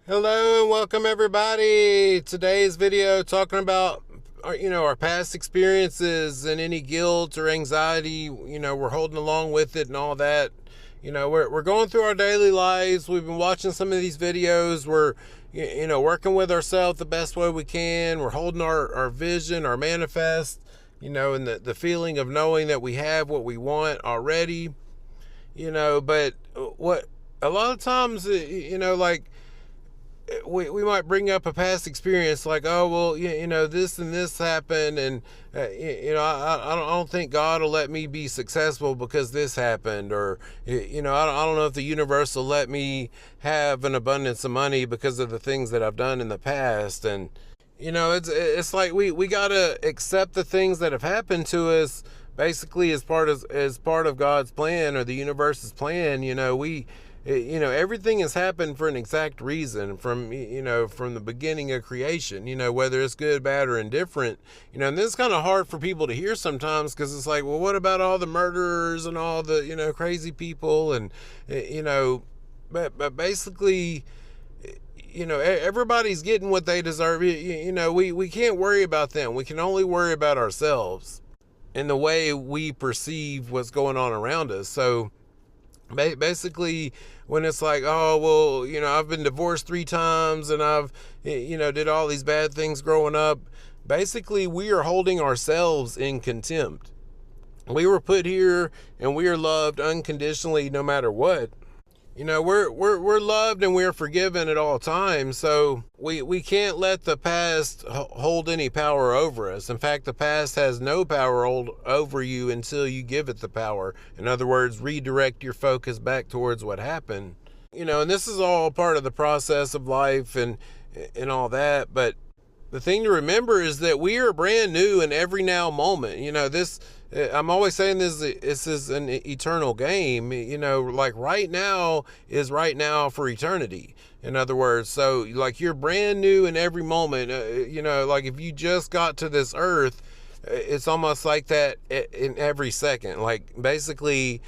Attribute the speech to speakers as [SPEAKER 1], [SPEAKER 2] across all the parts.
[SPEAKER 1] Hello and welcome everybody. Today's video talking about our past experiences and any guilt or anxiety we're holding along with it and all that. We're going through our daily lives. We've been watching some of these videos. We're working with ourselves the best way we can. We're holding our vision, our manifest, and the feeling of knowing that we have what we want already. But what a lot of times, like we might bring up a past experience like, oh, well, this and this happened, and I don't think God will let me be successful because this happened, or I don't know if the universe will let me have an abundance of money because of the things that I've done in the past. And it's like we gotta accept the things that have happened to us basically as part of God's plan or the universe's plan. Everything has happened for an exact reason from the beginning of creation, whether it's good, bad, or indifferent. And this is kind of hard for people to hear sometimes, because it's like, well, what about all the murderers and all the crazy people? And but basically, everybody's getting what they deserve. We can't worry about them. We can only worry about ourselves and the way we perceive what's going on around us. So basically, when it's like, oh, well, I've been divorced 3 times and I've did all these bad things growing up, basically we are holding ourselves in contempt. We were put here and we are loved unconditionally no matter what. We're loved and we're forgiven at all times. So we can't let the past hold any power over us. In fact, the past has no power over you until you give it the power. In other words, redirect your focus back towards what happened. And this is all part of the process of life and all that. But the thing to remember is that we are brand new in every now moment. I'm always saying this is an eternal game. Like right now is right now for eternity. In other words, so like you're brand new in every moment. Like if you just got to this earth, it's almost like that in every second. Like basically,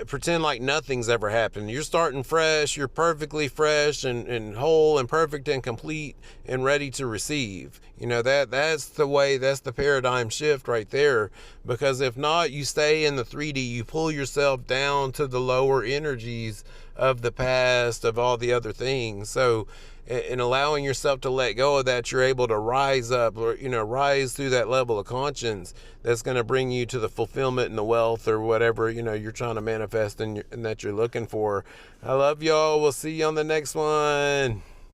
[SPEAKER 1] pretend like nothing's ever happened. You're starting fresh. You're perfectly fresh and whole and perfect and complete and ready to receive. That's the way, that's the paradigm shift right there. Because if not, you stay in the 3D, you pull yourself down to the lower energies of the past, of all the other things. So in allowing yourself to let go of that, you're able to rise up, or rise through that level of conscience that's going to bring you to the fulfillment and the wealth or whatever you're trying to manifest and that you're looking for. I love y'all. We'll see you on the next one.